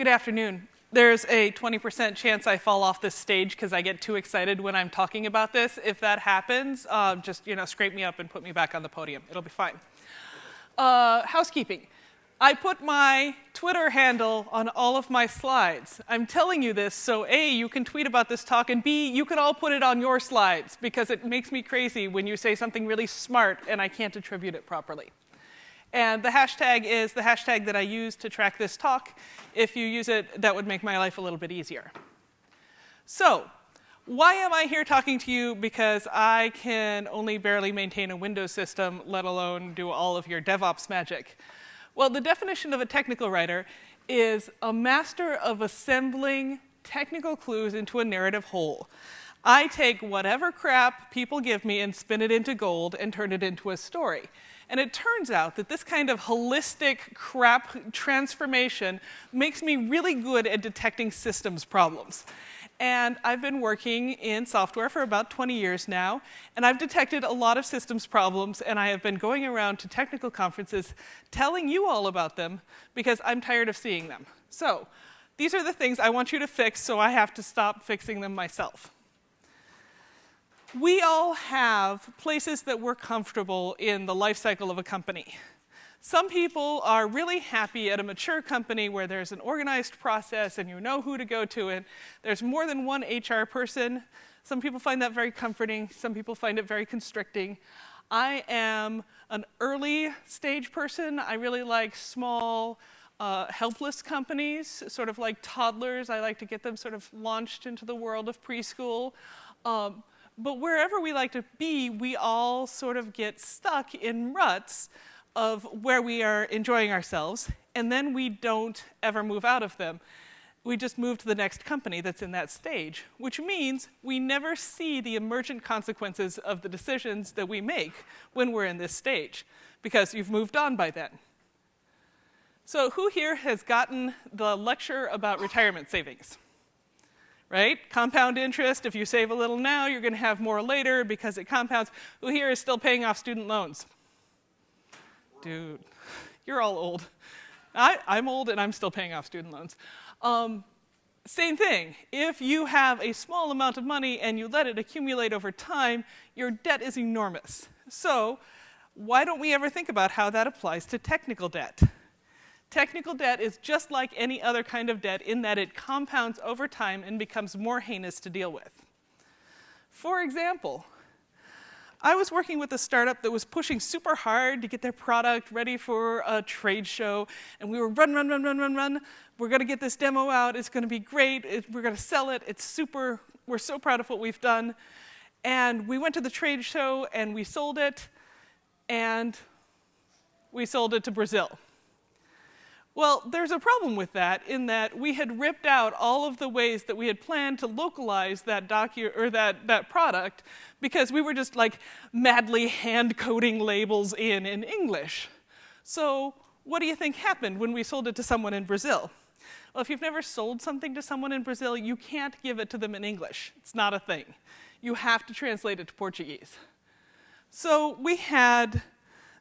Good afternoon. There's a 20% chance I fall off this stage because I get too excited when I'm talking about this. If that happens, just scrape me up and put me back on the podium. It'll be fine. Housekeeping. I put my Twitter handle on all of my slides. I'm telling you this so A, you can tweet about this talk, and B, you can all put it on your slides because it makes me crazy when you say something really smart and I can't attribute it properly. And the hashtag is the hashtag that I use to track this talk. If you use it, that would make my life a little bit easier. So, why am I here talking to you? Because I can only barely maintain a Windows system, let alone do all of your DevOps magic. Well, the definition of a technical writer is a master of assembling technical clues into a narrative whole. I take whatever crap people give me and spin it into gold and turn it into a story. And it turns out that this kind of holistic crap transformation makes me really good at detecting systems problems. And I've been working in software for about 20 years now, and I've detected a lot of systems problems, and I have been going around to technical conferences telling you all about them because I'm tired of seeing them. So these are the things I want you to fix, so I have to stop fixing them myself. We all have places that we're comfortable in the life cycle of a company. Some people are really happy at a mature company where there's an organized process and you know who to go to, and there's more than one HR person. Some people find that very comforting. Some people find it very constricting. I am an early stage person. I really like small, helpless companies, sort of like toddlers. I like to get them sort of launched into the world of preschool. But wherever we like to be, we all sort of get stuck in ruts of where we are enjoying ourselves, and then we don't ever move out of them. We just move to the next company that's in that stage, which means we never see the emergent consequences of the decisions that we make when we're in this stage, because you've moved on by then. So who here has gotten the lecture about retirement savings? Right? Compound interest, if you save a little now, you're going to have more later because it compounds. Who here is still paying off student loans? Dude, you're all old. I'm old and I'm still paying off student loans. Same thing. If you have a small amount of money and you let it accumulate over time, your debt is enormous. So why don't we ever think about how that applies to technical debt? Technical debt is just like any other kind of debt in that it compounds over time and becomes more heinous to deal with. For example, I was working with a startup that was pushing super hard to get their product ready for a trade show, and we were run. We're going to get this demo out. It's going to be great. We're going to sell it. It's super. We're so proud of what we've done. And we went to the trade show, and we sold it, and we sold it to Brazil. Well, there's a problem with that in that we had ripped out all of the ways that we had planned to localize that that product because we were just like madly hand-coding labels in English. So what do you think happened when we sold it to someone in Brazil? Well, if you've never sold something to someone in Brazil, you can't give it to them in English. It's not a thing. You have to translate it to Portuguese. So we had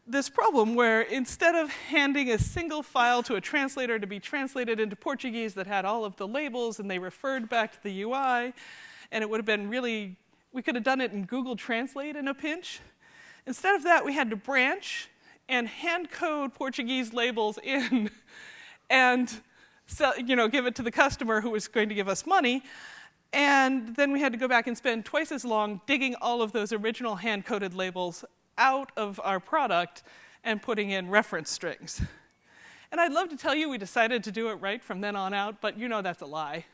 this problem where instead of handing a single file to a translator to be translated into Portuguese that had all of the labels and they referred back to the UI, and it would have been really, we could have done it in Google Translate in a pinch. Instead of that, we had to branch and hand code Portuguese labels in and give it to the customer who was going to give us money. And then we had to go back and spend twice as long digging all of those original hand-coded labels out of our product and putting in reference strings. And I'd love to tell you we decided to do it right from then on out, but you know that's a lie.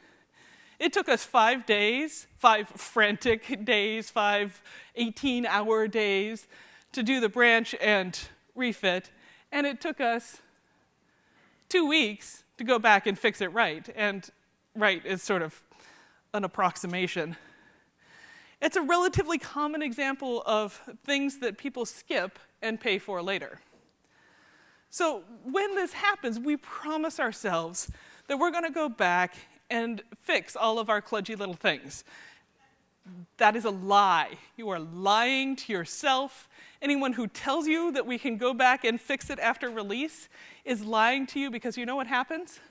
It took us 5 days, 5 frantic days, 5 18-hour days to do the branch and refit, and it took us 2 weeks to go back and fix it right, and right is sort of an approximation. It's a relatively common example of things that people skip and pay for later. So when this happens, we promise ourselves that we're going to go back and fix all of our kludgy little things. That is a lie. You are lying to yourself. Anyone who tells you that we can go back and fix it after release is lying to you because you know what happens?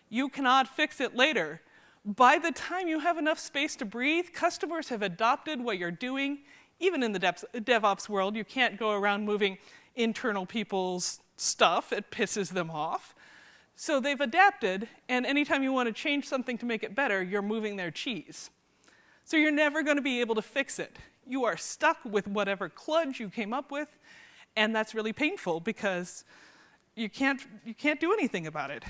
You cannot fix it later. By the time you have enough space to breathe, customers have adopted what you're doing. Even in the DevOps world, you can't go around moving internal people's stuff. It pisses them off. So they've adapted, and anytime you want to change something to make it better, you're moving their cheese. So you're never going to be able to fix it. You are stuck with whatever kludge you came up with, and that's really painful because you can't do anything about it.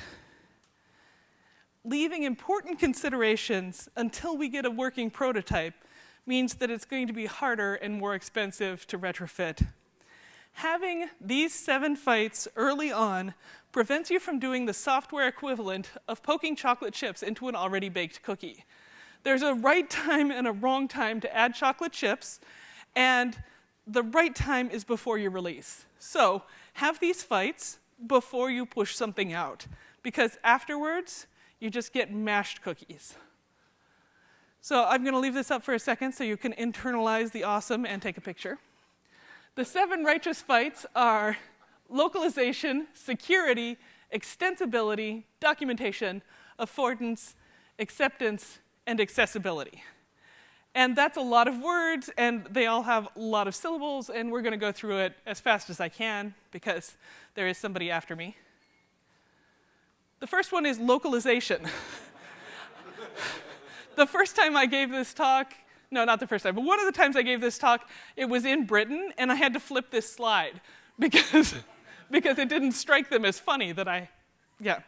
Leaving important considerations until we get a working prototype means that it's going to be harder and more expensive to retrofit. Having these 7 fights early on prevents you from doing the software equivalent of poking chocolate chips into an already baked cookie. There's a right time and a wrong time to add chocolate chips, and the right time is before you release. So have these fights before you push something out, because afterwards, you just get mashed cookies. So I'm going to leave this up for a second so you can internalize the awesome and take a picture. The 7 righteous fights are localization, security, extensibility, documentation, affordance, acceptance, and accessibility. And that's a lot of words, and they all have a lot of syllables, and we're going to go through it as fast as I can because there is somebody after me. The first one is localization. The first time I gave this talk, no, not the first time, but one of the times I gave this talk, it was in Britain, and I had to flip this slide because it didn't strike them as funny that yeah.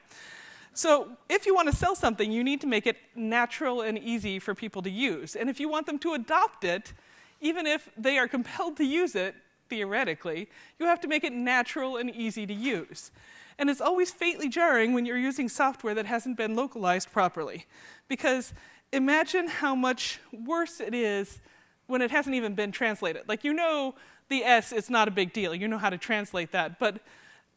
So if you want to sell something, you need to make it natural and easy for people to use. And if you want them to adopt it, even if they are compelled to use it, theoretically, you have to make it natural and easy to use. And it's always fatally jarring when you're using software that hasn't been localized properly. Because imagine how much worse it is when it hasn't even been translated. Like, you know the S, it's not a big deal. You know how to translate that. But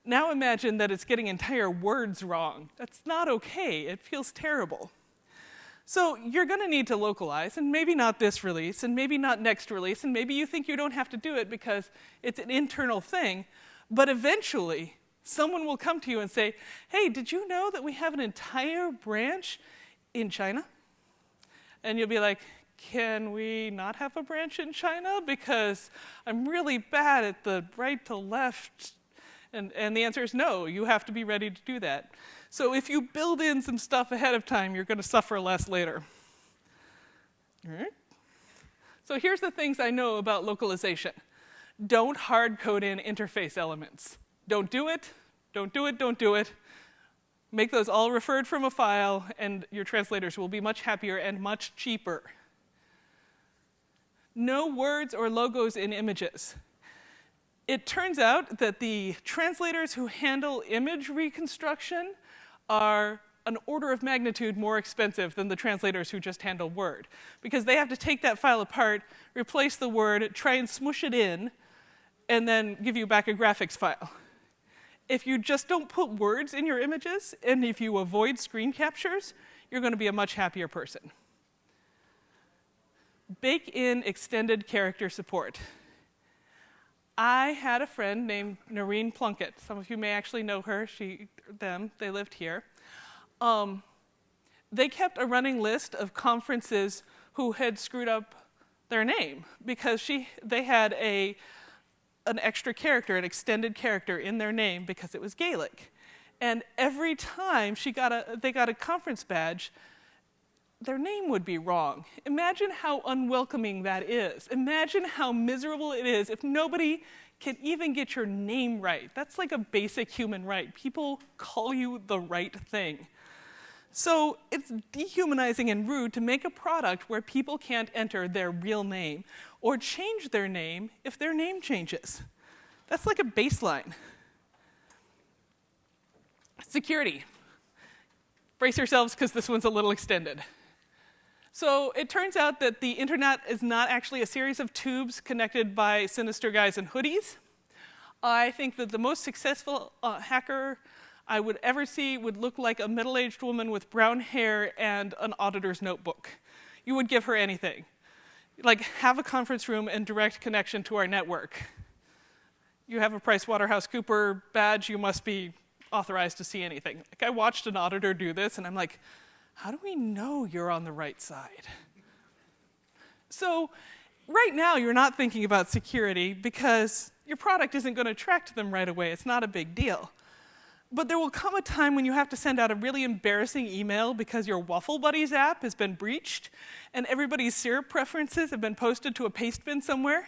now imagine that it's getting entire words wrong. That's not okay. It feels terrible. So you're going to need to localize, and maybe not this release, and maybe not next release, and maybe you think you don't have to do it because it's an internal thing. But eventually, someone will come to you and say, hey, did you know that we have an entire branch in China? And you'll be like, can we not have a branch in China? Because I'm really bad at the right to left. And the answer is no, you have to be ready to do that. So if you build in some stuff ahead of time, you're going to suffer less later. All right? So here's the things I know about localization. Don't hard code in interface elements. Don't do it, don't do it, don't do it. Make those all referred from a file, and your translators will be much happier and much cheaper. No words or logos in images. It turns out that the translators who handle image reconstruction are an order of magnitude more expensive than the translators who just handle word, because they have to take that file apart, replace the word, try and smush it in, and then give you back a graphics file. If you just don't put words in your images, and if you avoid screen captures, you're going to be a much happier person. Bake in extended character support. I had a friend named Noreen Plunkett. Some of you may actually know her, they lived here. They kept a running list of conferences who had screwed up their name because they had an extra character, an extended character in their name because it was Gaelic. And every time they got a conference badge, their name would be wrong. Imagine how unwelcoming that is. Imagine how miserable it is if nobody can even get your name right. That's like a basic human right. People call you the right thing. So it's dehumanizing and rude to make a product where people can't enter their real name or change their name if their name changes. That's like a baseline. Security. Brace yourselves because this one's a little extended. So it turns out that the internet is not actually a series of tubes connected by sinister guys in hoodies. I think that the most successful hacker I would ever see would look like a middle-aged woman with brown hair and an auditor's notebook. You would give her anything. Like, have a conference room and direct connection to our network. You have a PricewaterhouseCoopers badge, you must be authorized to see anything. Like, I watched an auditor do this, and I'm like, how do we know you're on the right side? So right now, you're not thinking about security because your product isn't going to track them right away. It's not a big deal. But there will come a time when you have to send out a really embarrassing email because your Waffle Buddies app has been breached, and everybody's syrup preferences have been posted to a paste bin somewhere.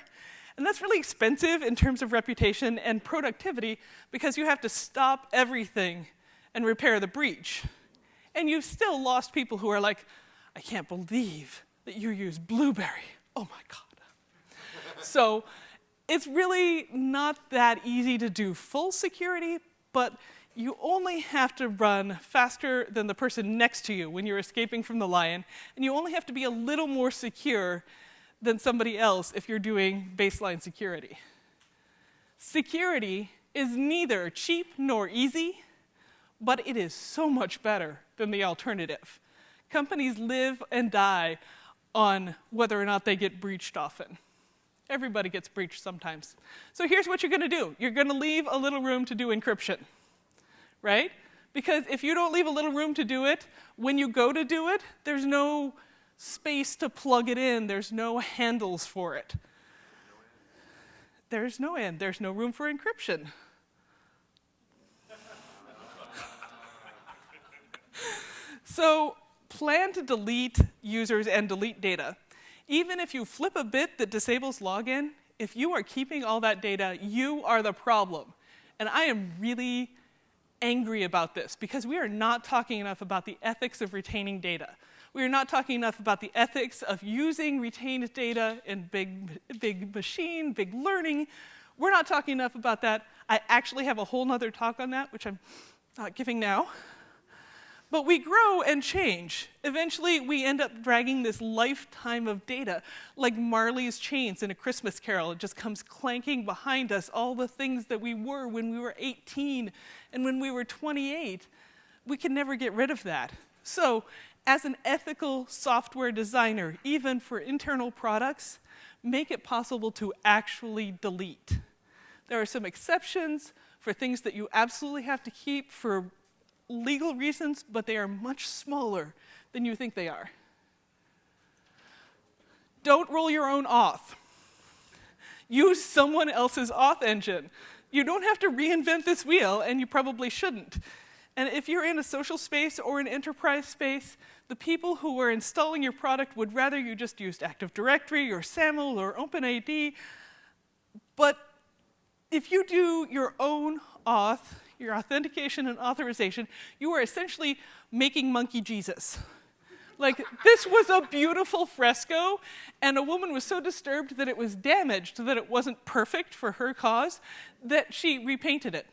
And that's really expensive in terms of reputation and productivity because you have to stop everything and repair the breach. And you've still lost people who are like, I can't believe that you use Blueberry. Oh my God. So it's really not that easy to do full security, but you only have to run faster than the person next to you when you're escaping from the lion, and you only have to be a little more secure than somebody else if you're doing baseline security. Security is neither cheap nor easy, but it is so much better than the alternative. Companies live and die on whether or not they get breached often. Everybody gets breached sometimes. So here's what you're going to do. You're going to leave a little room to do encryption, right? Because if you don't leave a little room to do it, when you go to do it, there's no space to plug it in. There's no handles for it. There's no end. There's no room for encryption. So plan to delete users and delete data. Even if you flip a bit that disables login, if you are keeping all that data, you are the problem. And I am really angry about this because we are not talking enough about the ethics of retaining data. We are not talking enough about the ethics of using retained data in big machine, big learning. We're not talking enough about that. I actually have a whole nother talk on that, which I'm not giving now. But we grow and change. Eventually, we end up dragging this lifetime of data, like Marley's chains in A Christmas Carol. It just comes clanking behind us, all the things that we were when we were 18 and when we were 28. We can never get rid of that. So, as an ethical software designer, even for internal products, make it possible to actually delete. There are some exceptions for things that you absolutely have to keep for legal reasons, but they are much smaller than you think they are. Don't roll your own auth. Use someone else's auth engine. You don't have to reinvent this wheel, and you probably shouldn't. And if you're in a social space or an enterprise space, the people who are installing your product would rather you just used Active Directory or SAML or OpenID. But if you do your own auth, your authentication and authorization, you are essentially making monkey Jesus. Like, this was a beautiful fresco, and a woman was so disturbed that it was damaged, that it wasn't perfect for her cause, that she repainted it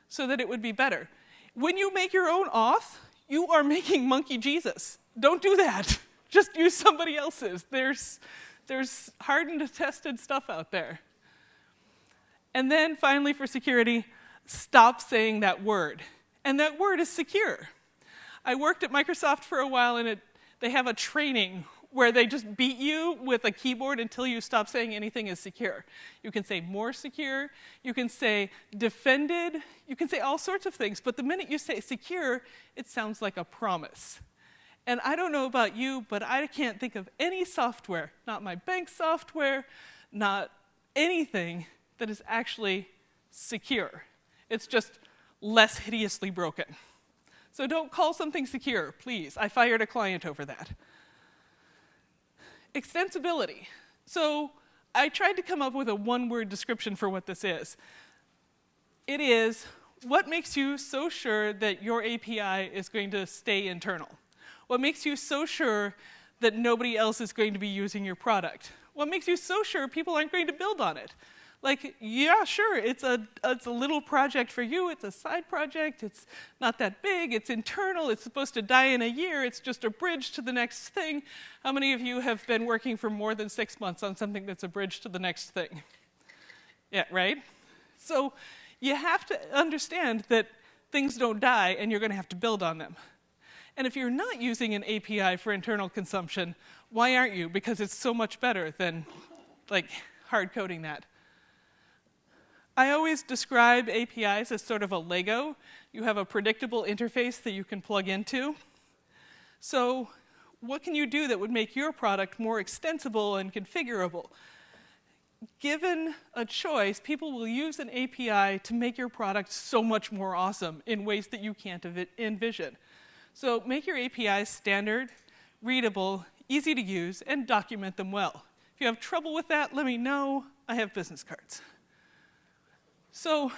so that it would be better. When you make your own auth, you are making monkey Jesus. Don't do that. Just use somebody else's. There's hardened, tested stuff out there. And then finally, for security, stop saying that word. And that word is secure. I worked at Microsoft for a while, and they have a training where they just beat you with a keyboard until you stop saying anything is secure. You can say more secure, you can say defended, you can say all sorts of things, but the minute you say secure, it sounds like a promise. And I don't know about you, but I can't think of any software, not my bank software, not anything that is actually secure. It's just less hideously broken. So don't call something secure, please. I fired a client over that. Extensibility. So I tried to come up with a one-word description for what this is. It is, what makes you so sure that your API is going to stay internal? What makes you so sure that nobody else is going to be using your product? What makes you so sure people aren't going to build on it? Like, yeah, sure, it's a little project for you, it's a side project, it's not that big, it's internal, it's supposed to die in a year, it's just a bridge to the next thing. How many of you have been working for more than 6 months on something that's a bridge to the next thing? Yeah, right? So you have to understand that things don't die and you're going to have to build on them. And if you're not using an API for internal consumption, why aren't you? Because it's so much better than, like, hard coding that. I always describe APIs as sort of a Lego. You have a predictable interface that you can plug into. So what can you do that would make your product more extensible and configurable? Given a choice, people will use an API to make your product so much more awesome in ways that you can't envision. So make your APIs standard, readable, easy to use, and document them well. If you have trouble with that, let me know. I have business cards. So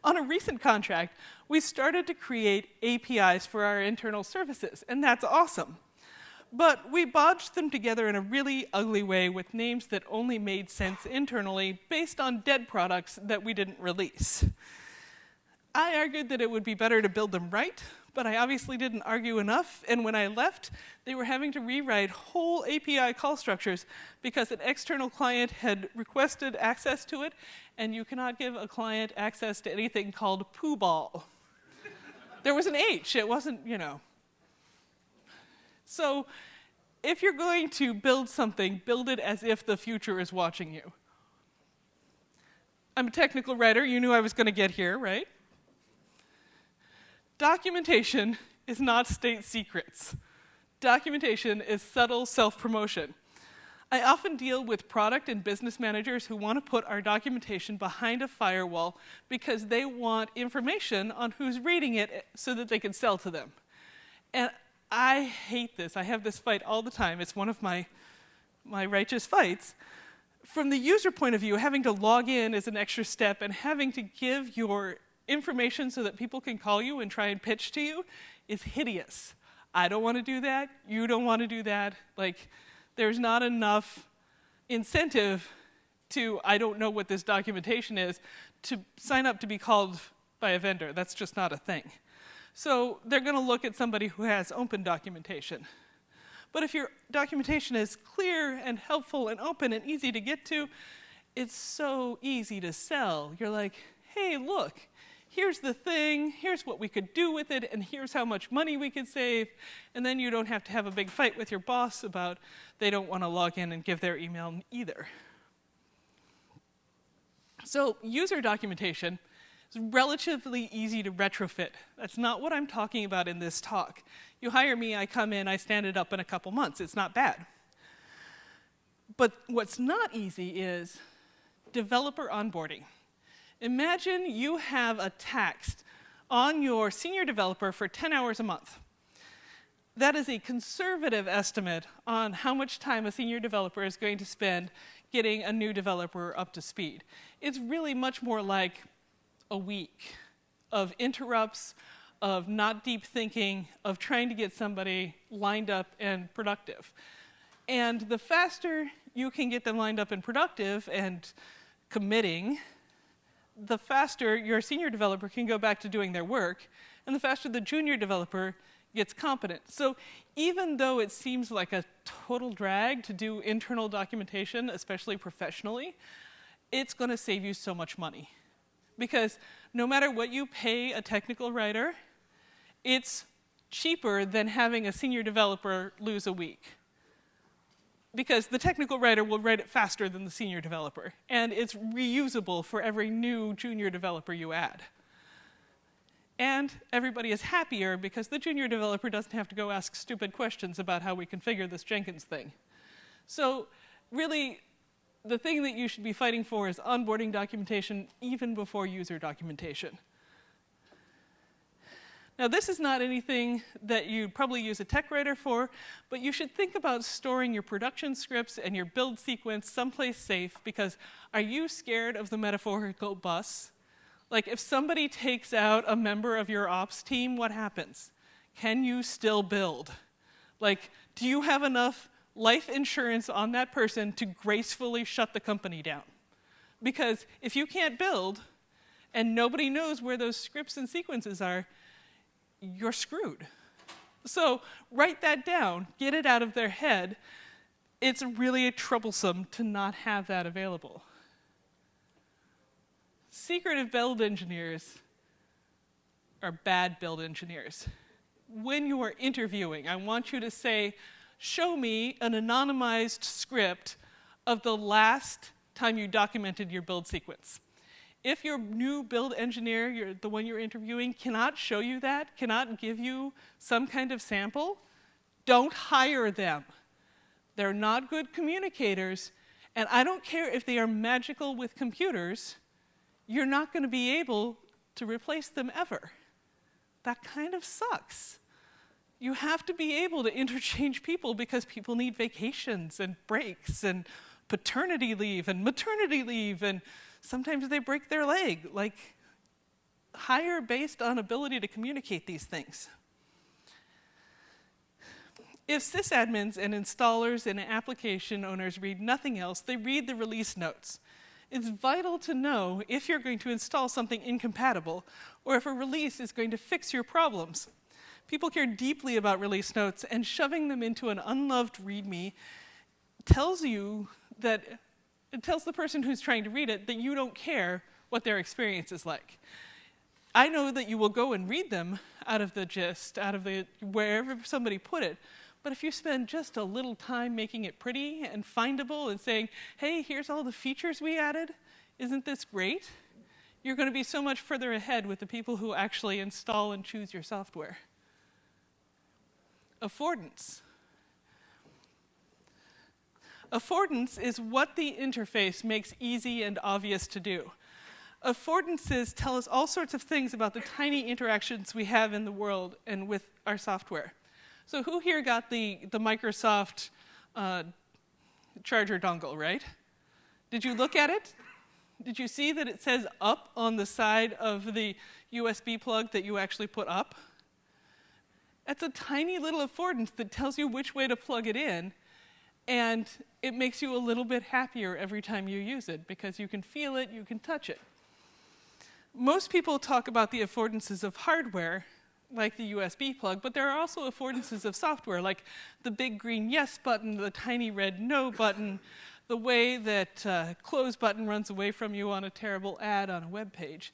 on a recent contract, we started to create APIs for our internal services, and that's awesome. But we bodged them together in a really ugly way with names that only made sense internally based on dead products that we didn't release. I argued that it would be better to build them right, but I obviously didn't argue enough, and when I left, they were having to rewrite whole API call structures because an external client had requested access to it, and you cannot give a client access to anything called poo ball. There was an H, it wasn't, you know. So if you're going to build something, build it as if the future is watching you. I'm a technical writer, you knew I was going to get here, right? Documentation is not state secrets. Documentation is subtle self-promotion. I often deal with product and business managers who want to put our documentation behind a firewall because they want information on who's reading it so that they can sell to them. And I hate this. I have this fight all the time. It's one of my righteous fights. From the user point of view, having to log in is an extra step, and having to give your information so that people can call you and try and pitch to you is hideous. I don't want to do that. You don't want to do that. Like, there's not enough incentive to, I don't know what this documentation is, to sign up to be called by a vendor. That's just not a thing. So they're going to look at somebody who has open documentation. But if your documentation is clear and helpful and open and easy to get to, it's so easy to sell. You're like, hey, look, here's the thing, here's what we could do with it, and here's how much money we could save. And then you don't have to have a big fight with your boss about they don't want to log in and give their email either. So user documentation is relatively easy to retrofit. That's not what I'm talking about in this talk. You hire me, I come in, I stand it up in a couple months. It's not bad. But what's not easy is developer onboarding. Imagine you have a tax on your senior developer for 10 hours a month. That is a conservative estimate on how much time a senior developer is going to spend getting a new developer up to speed. It's really much more like a week of interrupts, of not deep thinking, of trying to get somebody lined up and productive. And the faster you can get them lined up and productive and committing, the faster your senior developer can go back to doing their work, and the faster the junior developer gets competent. So even though it seems like a total drag to do internal documentation, especially professionally, it's going to save you so much money. Because no matter what you pay a technical writer, it's cheaper than having a senior developer lose a week. Because the technical writer will write it faster than the senior developer, and it's reusable for every new junior developer you add. And everybody is happier because the junior developer doesn't have to go ask stupid questions about how we configure this Jenkins thing. So really, the thing that you should be fighting for is onboarding documentation even before user documentation. Now, this is not anything that you'd probably use a tech writer for, but you should think about storing your production scripts and your build sequence someplace safe, because are you scared of the metaphorical bus? Like, if somebody takes out a member of your ops team, what happens? Can you still build? Like, do you have enough life insurance on that person to gracefully shut the company down? Because if you can't build, and nobody knows where those scripts and sequences are, you're screwed. So write that down, get it out of their head. It's really troublesome to not have that available. Secretive build engineers are bad build engineers. When you are interviewing, I want you to say, show me an anonymized script of the last time you documented your build sequence. If your new build engineer, the one you're interviewing, cannot show you that, cannot give you some kind of sample, don't hire them. They're not good communicators, and I don't care if they are magical with computers, you're not going to be able to replace them ever. That kind of sucks. You have to be able to interchange people because people need vacations and breaks and paternity leave and maternity leave, and sometimes they break their leg. Like, hire based on ability to communicate these things. If sysadmins and installers and application owners read nothing else, they read the release notes. It's vital to know if you're going to install something incompatible or if a release is going to fix your problems. People care deeply about release notes, and shoving them into an unloved README tells you that, it tells the person who's trying to read it that you don't care what their experience is like. I know that you will go and read them out of the gist, out of the wherever somebody put it, but if you spend just a little time making it pretty and findable and saying, hey, here's all the features we added, isn't this great? You're going to be so much further ahead with the people who actually install and choose your software. Affordance. Affordance is what the interface makes easy and obvious to do. Affordances tell us all sorts of things about the tiny interactions we have in the world and with our software. So who here got the Microsoft charger dongle, right? Did you look at it? Did you see that it says up on the side of the USB plug that you actually put up? That's a tiny little affordance that tells you which way to plug it in, and it makes you a little bit happier every time you use it because you can feel it, you can touch it. Most people talk about the affordances of hardware, like the USB plug, but there are also affordances of software, like the big green yes button, the tiny red no button, the way that close button runs away from you on a terrible ad on a web page.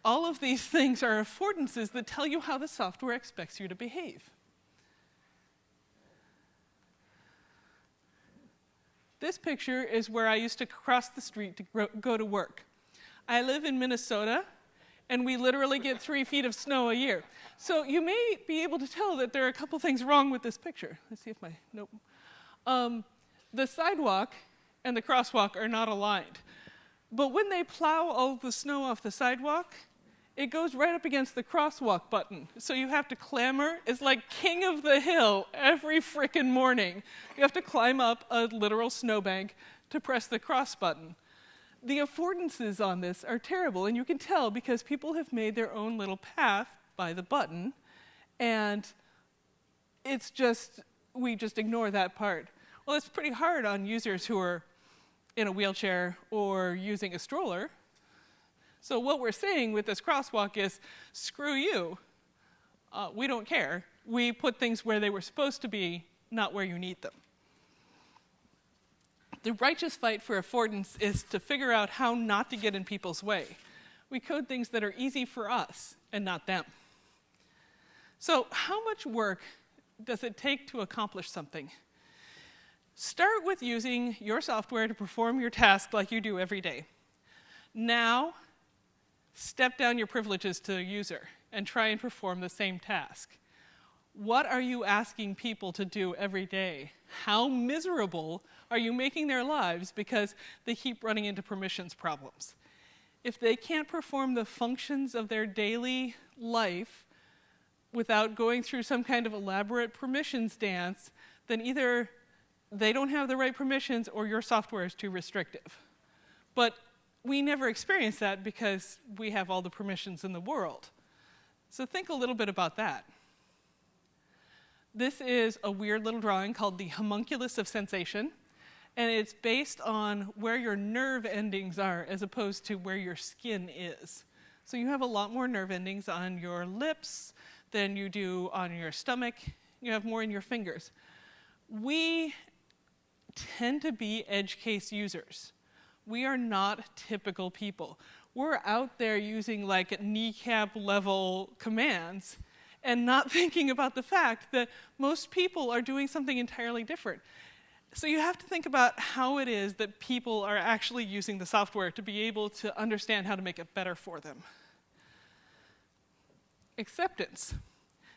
All of these things are affordances that tell you how the software expects you to behave. This picture is where I used to cross the street to go to work. I live in Minnesota, and we literally get 3 feet of snow a year. So you may be able to tell that there are a couple things wrong with this picture. Let's see if my, nope. The sidewalk and the crosswalk are not aligned. But when they plow all the snow off the sidewalk, it goes right up against the crosswalk button. So you have to clamber. It's like king of the hill every frickin' morning. You have to climb up a literal snowbank to press the cross button. The affordances on this are terrible, and you can tell because people have made their own little path by the button, and it's just, we just ignore that part. Well, it's pretty hard on users who are in a wheelchair or using a stroller. So what we're saying with this crosswalk is, screw you. We don't care. We put things where they were supposed to be, not where you need them. The righteous fight for affordance is to figure out how not to get in people's way. We code things that are easy for us and not them. So how much work does it take to accomplish something? Start with using your software to perform your task like you do every day. Now, step down your privileges to the user and try and perform the same task. What are you asking people to do every day? How miserable are you making their lives because they keep running into permissions problems? If they can't perform the functions of their daily life without going through some kind of elaborate permissions dance, then either they don't have the right permissions or your software is too restrictive. But we never experience that because we have all the permissions in the world. So think a little bit about that. This is a weird little drawing called the homunculus of sensation, and it's based on where your nerve endings are as opposed to where your skin is. So you have a lot more nerve endings on your lips than you do on your stomach. You have more in your fingers. We tend to be edge case users. We are not typical people. We're out there using like kneecap level commands and not thinking about the fact that most people are doing something entirely different. So you have to think about how it is that people are actually using the software to be able to understand how to make it better for them. Acceptance.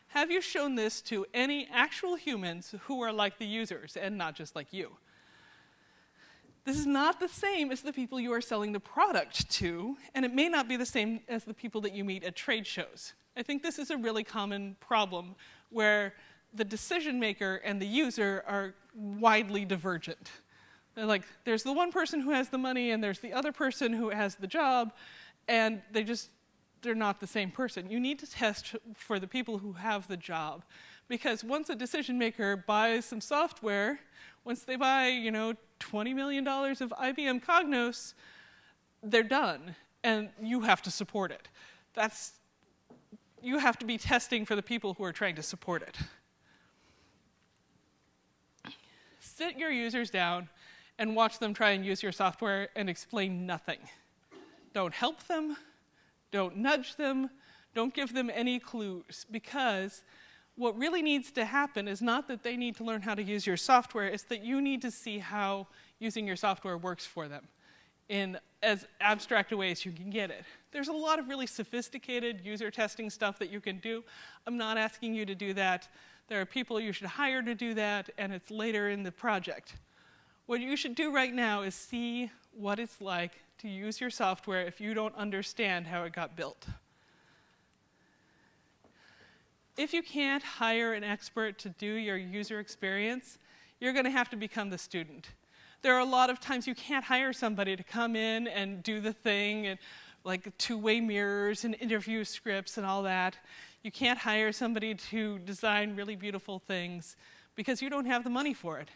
Have you shown this to any actual humans who are like the users and not just like you? This is not the same as the people you are selling the product to, and it may not be the same as the people that you meet at trade shows. I think this is a really common problem where the decision maker and the user are widely divergent. They're like, there's the one person who has the money and there's the other person who has the job, and they're not the same person. You need to test for the people who have the job, because once a decision maker buys some software, once they buy, $20 million of IBM Cognos, they're done, and you have to support it. You have to be testing for the people who are trying to support it. Sit your users down and watch them try and use your software and explain nothing. Don't help them, don't nudge them, don't give them any clues, because what really needs to happen is not that they need to learn how to use your software, it's that you need to see how using your software works for them in as abstract a way as you can get it. There's a lot of really sophisticated user testing stuff that you can do. I'm not asking you to do that. There are people you should hire to do that, and it's later in the project. What you should do right now is see what it's like to use your software if you don't understand how it got built. If you can't hire an expert to do your user experience, you're going to have to become the student. There are a lot of times you can't hire somebody to come in and do the thing, and like two-way mirrors and interview scripts and all that. You can't hire somebody to design really beautiful things because you don't have the money for it.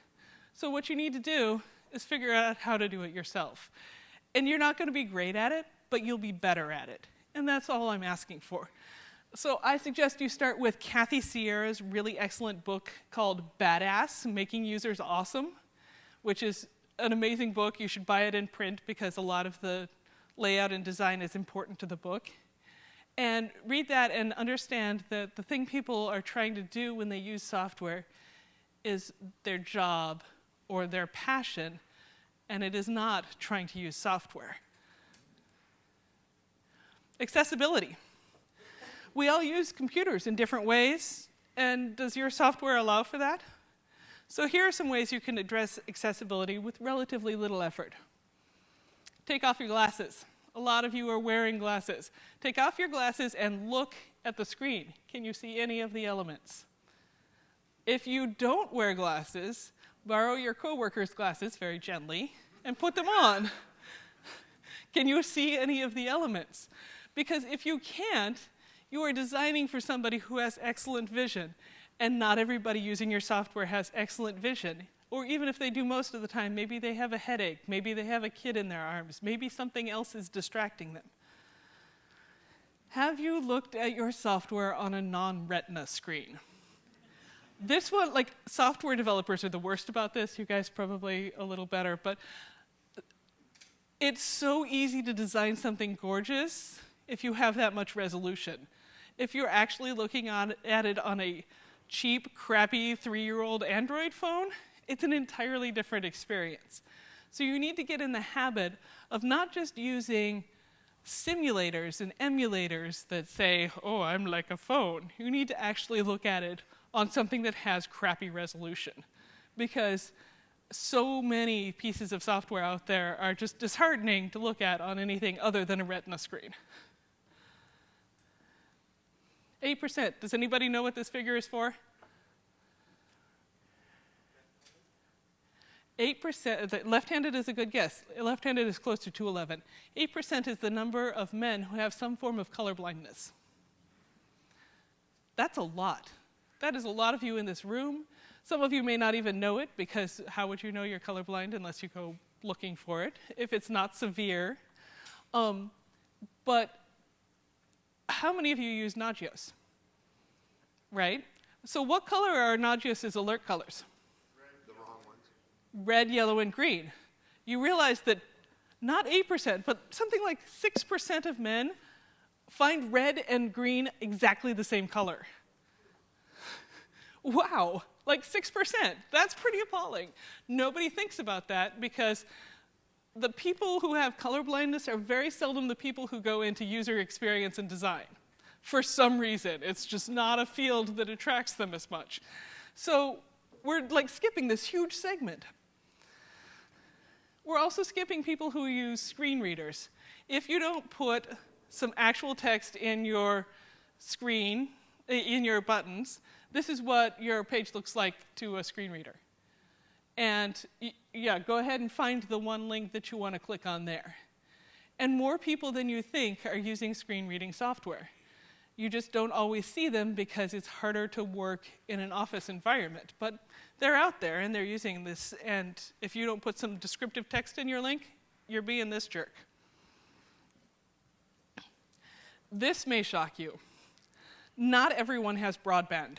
So what you need to do is figure out how to do it yourself. And you're not going to be great at it, but you'll be better at it. And that's all I'm asking for. So I suggest you start with Kathy Sierra's really excellent book called Badass, Making Users Awesome, which is an amazing book. You should buy it in print because a lot of the layout and design is important to the book. And read that and understand that the thing people are trying to do when they use software is their job or their passion, and it is not trying to use software. Accessibility. We all use computers in different ways, and does your software allow for that? So here are some ways you can address accessibility with relatively little effort. Take off your glasses. A lot of you are wearing glasses. Take off your glasses and look at the screen. Can you see any of the elements? If you don't wear glasses, borrow your coworker's glasses very gently and put them on. Can you see any of the elements? Because if you can't, you are designing for somebody who has excellent vision, and not everybody using your software has excellent vision. Or even if they do most of the time, maybe they have a headache, maybe they have a kid in their arms, maybe something else is distracting them. Have you looked at your software on a non-retina screen? This one, like, software developers are the worst about this. You guys probably a little better, but it's so easy to design something gorgeous if you have that much resolution. If you're actually looking at it on a cheap, crappy 3-year-old Android phone, it's an entirely different experience. So you need to get in the habit of not just using simulators and emulators that say, oh, I'm like a phone. You need to actually look at it on something that has crappy resolution, because so many pieces of software out there are just disheartening to look at on anything other than a retina screen. 8%. Does anybody know what this figure is for? 8%, left-handed is a good guess. Left-handed is closer to 11. 8% is the number of men who have some form of colorblindness. That's a lot. That is a lot of you in this room. Some of you may not even know it, because how would you know you're colorblind unless you go looking for it, if it's not severe. But how many of you use Nagios? Right? So what color are Nagios' alert colors? The wrong ones. Red, yellow, and green. You realize that not 8%, but something like 6% of men find red and green exactly the same color. Wow, Like 6%. That's pretty appalling. Nobody thinks about that because the people who have color blindness are very seldom the people who go into user experience and design. For some reason, it's just not a field that attracts them as much. So we're like skipping this huge segment. We're also skipping people who use screen readers. If you don't put some actual text in your screen, in your buttons, this is what your page looks like to a screen reader. And yeah, go ahead and find the one link that you want to click on there. And more people than you think are using screen reading software. You just don't always see them because it's harder to work in an office environment. But they're out there and they're using this. And if you don't put some descriptive text in your link, you're being this jerk. This may shock you. Not everyone has broadband.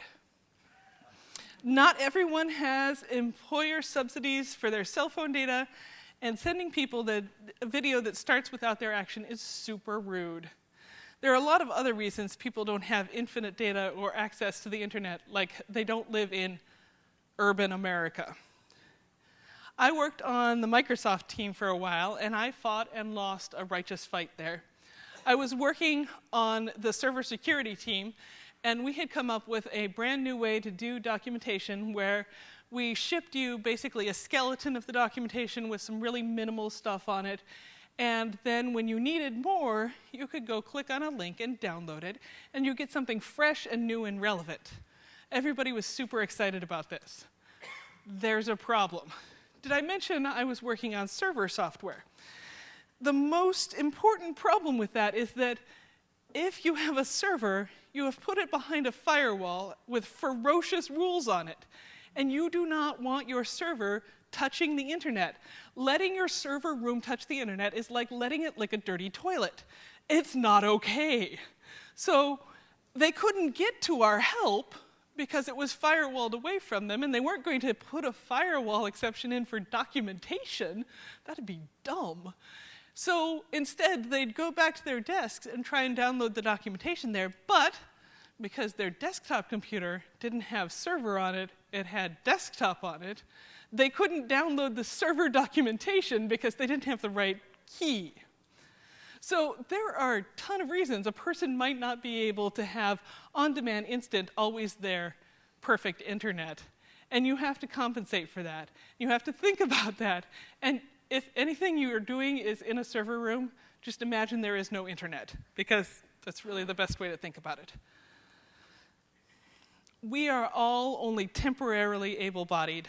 Not everyone has employer subsidies for their cell phone data, and sending people a video that starts without their action is super rude. There are a lot of other reasons people don't have infinite data or access to the internet, like they don't live in urban America. I worked on the Microsoft team for a while, and I fought and lost a righteous fight there. I was working on the server security team, and we had come up with a brand new way to do documentation where we shipped you basically a skeleton of the documentation with some really minimal stuff on it. And then when you needed more, you could go click on a link and download it, and you get something fresh and new and relevant. Everybody was super excited about this. There's a problem. Did I mention I was working on server software? The most important problem with that is that if you have a server, you have put it behind a firewall with ferocious rules on it, and you do not want your server touching the internet. Letting your server room touch the internet is like letting it lick a dirty toilet. It's not okay. So they couldn't get to our help because it was firewalled away from them, and they weren't going to put a firewall exception in for documentation. That'd be dumb. So instead, they'd go back to their desks and try and download the documentation there, but because their desktop computer didn't have server on it, it had desktop on it, they couldn't download the server documentation because they didn't have the right key. So there are a ton of reasons a person might not be able to have on-demand, instant, always there, perfect internet. And you have to compensate for that. You have to think about that. And if anything you are doing is in a server room, just imagine there is no internet, because that's really the best way to think about it. We are all only temporarily able-bodied.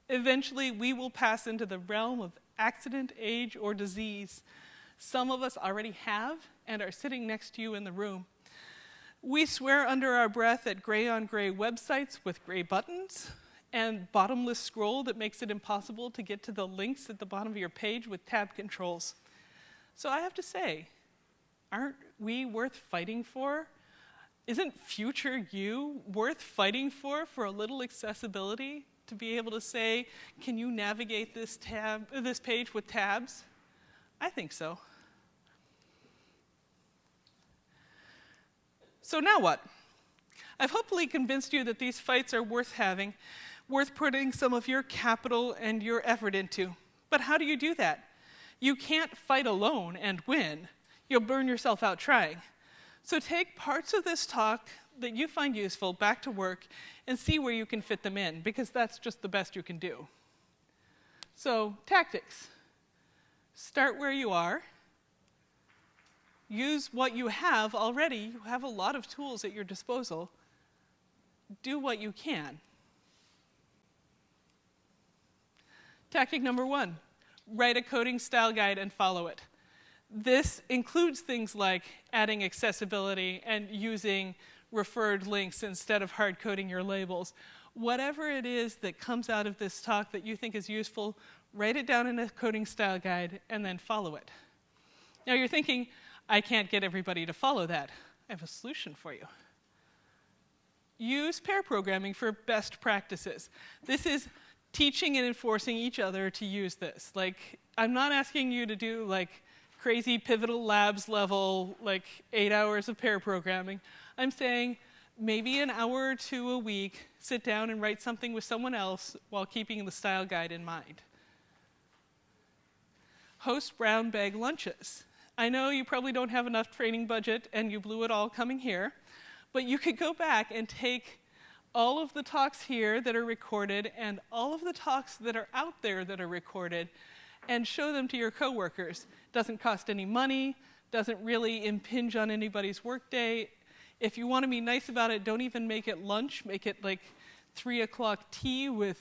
Eventually, we will pass into the realm of accident, age, or disease. Some of us already have and are sitting next to you in the room. We swear under our breath at gray-on-gray websites with gray buttons and bottomless scroll that makes it impossible to get to the links at the bottom of your page with tab controls. So I have to say, aren't we worth fighting for? Isn't future you worth fighting for a little accessibility? To be able to say, can you navigate this page with tabs? I think so. So now what? I've hopefully convinced you that these fights are worth having, worth putting some of your capital and your effort into. But how do you do that? You can't fight alone and win. You'll burn yourself out trying. So take parts of this talk that you find useful back to work and see where you can fit them in, because that's just the best you can do. So, tactics. Start where you are. Use what you have already. You have a lot of tools at your disposal. Do what you can. Tactic number 1, write a coding style guide and follow it. This includes things like adding accessibility and using referred links instead of hard coding your labels. Whatever it is that comes out of this talk that you think is useful, write it down in a coding style guide and then follow it. Now you're thinking, I can't get everybody to follow that. I have a solution for you. Use pair programming for best practices. This is teaching and enforcing each other to use this. Like, I'm not asking you to do like crazy Pivotal Labs level, like 8 hours of pair programming. I'm saying maybe an hour or two a week, sit down and write something with someone else while keeping the style guide in mind. Host brown bag lunches. I know you probably don't have enough training budget and you blew it all coming here, but you could go back and take all of the talks here that are recorded and all of the talks that are out there that are recorded and show them to your coworkers. Doesn't cost any money, doesn't really impinge on anybody's workday. If you want to be nice about it, don't even make it lunch. Make it like 3 o'clock tea with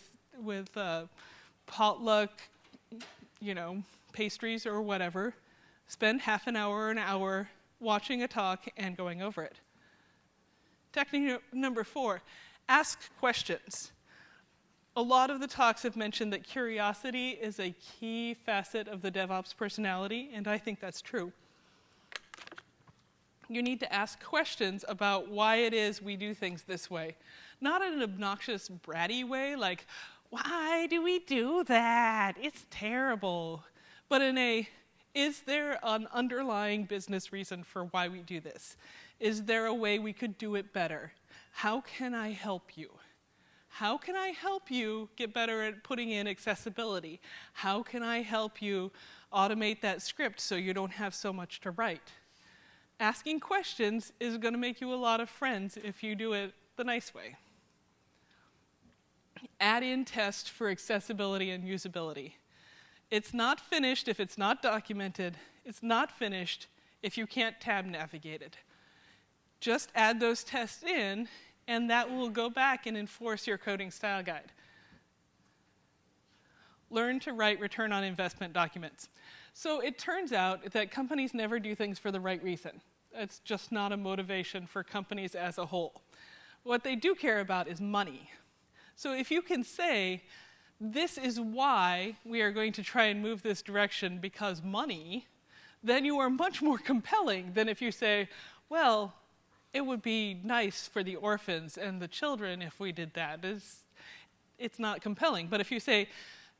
potluck, pastries or whatever. Spend half an hour or an hour watching a talk and going over it. Technique number 4, ask questions. A lot of the talks have mentioned that curiosity is a key facet of the DevOps personality, and I think that's true. You need to ask questions about why it is we do things this way. Not in an obnoxious, bratty way, like, why do we do that? It's terrible. But in a, is there an underlying business reason for why we do this? Is there a way we could do it better? How can I help you? How can I help you get better at putting in accessibility? How can I help you automate that script so you don't have so much to write? Asking questions is going to make you a lot of friends if you do it the nice way. Add in tests for accessibility and usability. It's not finished if it's not documented. It's not finished if you can't tab navigate it. Just add those tests in, and that will go back and enforce your coding style guide. Learn to write return on investment documents. So it turns out that companies never do things for the right reason. It's just not a motivation for companies as a whole. What they do care about is money. So if you can say, this is why we are going to try and move this direction because money, then you are much more compelling than if you say, well, it would be nice for the orphans and the children if we did that. It's not compelling. But if you say,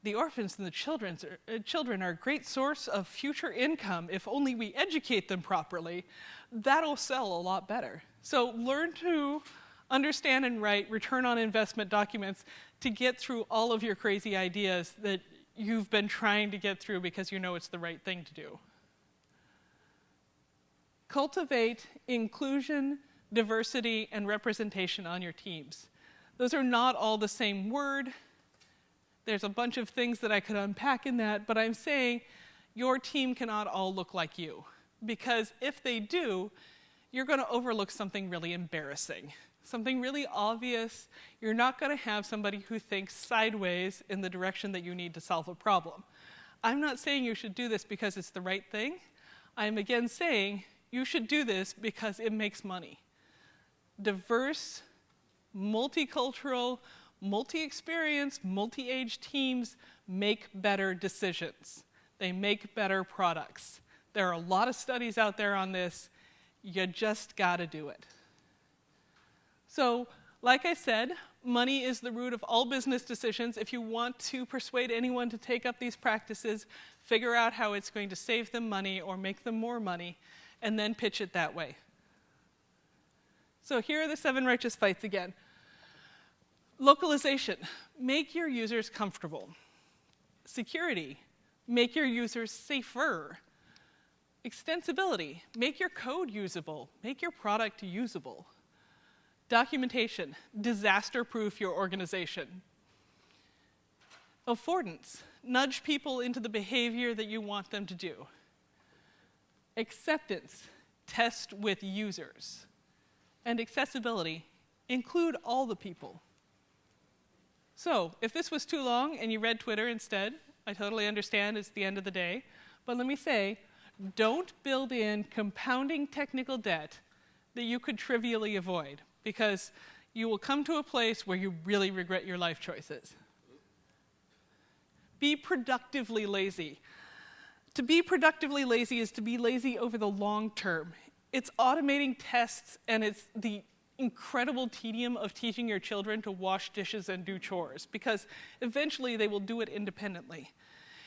the orphans and the children are a great source of future income if only we educate them properly, that'll sell a lot better. So learn to understand and write return on investment documents to get through all of your crazy ideas that you've been trying to get through because you know it's the right thing to do. Cultivate inclusion, diversity, and representation on your teams. Those are not all the same word. There's a bunch of things that I could unpack in that, but I'm saying your team cannot all look like you. Because if they do, you're going to overlook something really embarrassing, something really obvious. You're not going to have somebody who thinks sideways in the direction that you need to solve a problem. I'm not saying you should do this because it's the right thing. I'm again saying you should do this because it makes money. Diverse, multicultural, multi-experience, multi-age teams make better decisions. They make better products. There are a lot of studies out there on this. You just got to do it. So, like I said, money is the root of all business decisions. If you want to persuade anyone to take up these practices, figure out how it's going to save them money or make them more money, and then pitch it that way. So here are the 7 righteous fights again. Localization, make your users comfortable. Security, make your users safer. Extensibility, make your code usable, make your product usable. Documentation, disaster-proof your organization. Affordance, nudge people into the behavior that you want them to do. Acceptance, test with users. And accessibility, include all the people. So, if this was too long and you read Twitter instead, I totally understand, it's the end of the day. But let me say, don't build in compounding technical debt that you could trivially avoid, because you will come to a place where you really regret your life choices. Be productively lazy. To be productively lazy is to be lazy over the long term. It's automating tests, and it's the incredible tedium of teaching your children to wash dishes and do chores, because eventually they will do it independently.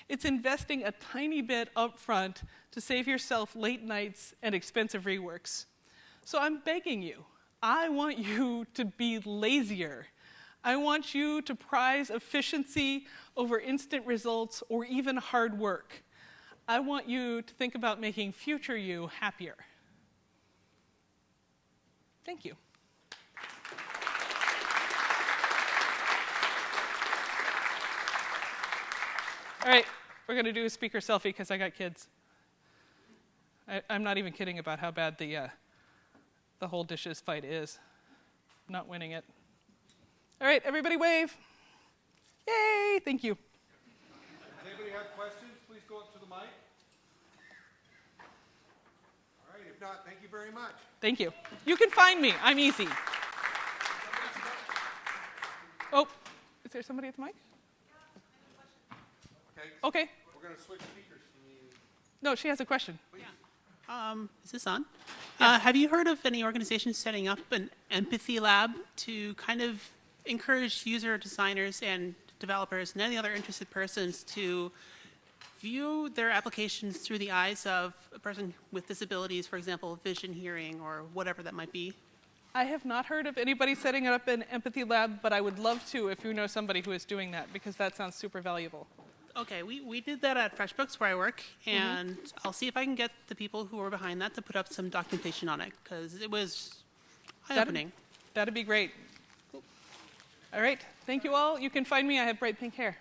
It's investing a tiny bit up front to save yourself late nights and expensive reworks. So I'm begging you, I want you to be lazier. I want you to prize efficiency over instant results or even hard work. I want you to think about making future you happier. Thank you. All right, we're going to do a speaker selfie because I got kids. I'm not even kidding about how bad the whole dishes fight is. I'm not winning it. All right, everybody wave. Yay, thank you. Does anybody have questions? Please go up to the mic. All right, if not, thank you very much. Thank you. You can find me. I'm easy. Oh, is there somebody at the mic? Okay. We're going to switch speakers. No, she has a question. Yeah. Is this on? Yeah. Have you heard of any organizations setting up an empathy lab to kind of encourage user designers and developers and any other interested persons to view their applications through the eyes of a person with disabilities, for example, vision, hearing, or whatever that might be? I have not heard of anybody setting up an empathy lab, but I would love to if you know somebody who is doing that, because that sounds super valuable. Okay, we did that at FreshBooks where I work, and I'll see if I can get the people who were behind that to put up some documentation on it, because it was eye-opening. That'd be great. Cool. All right, thank you all. You can find me. I have bright pink hair.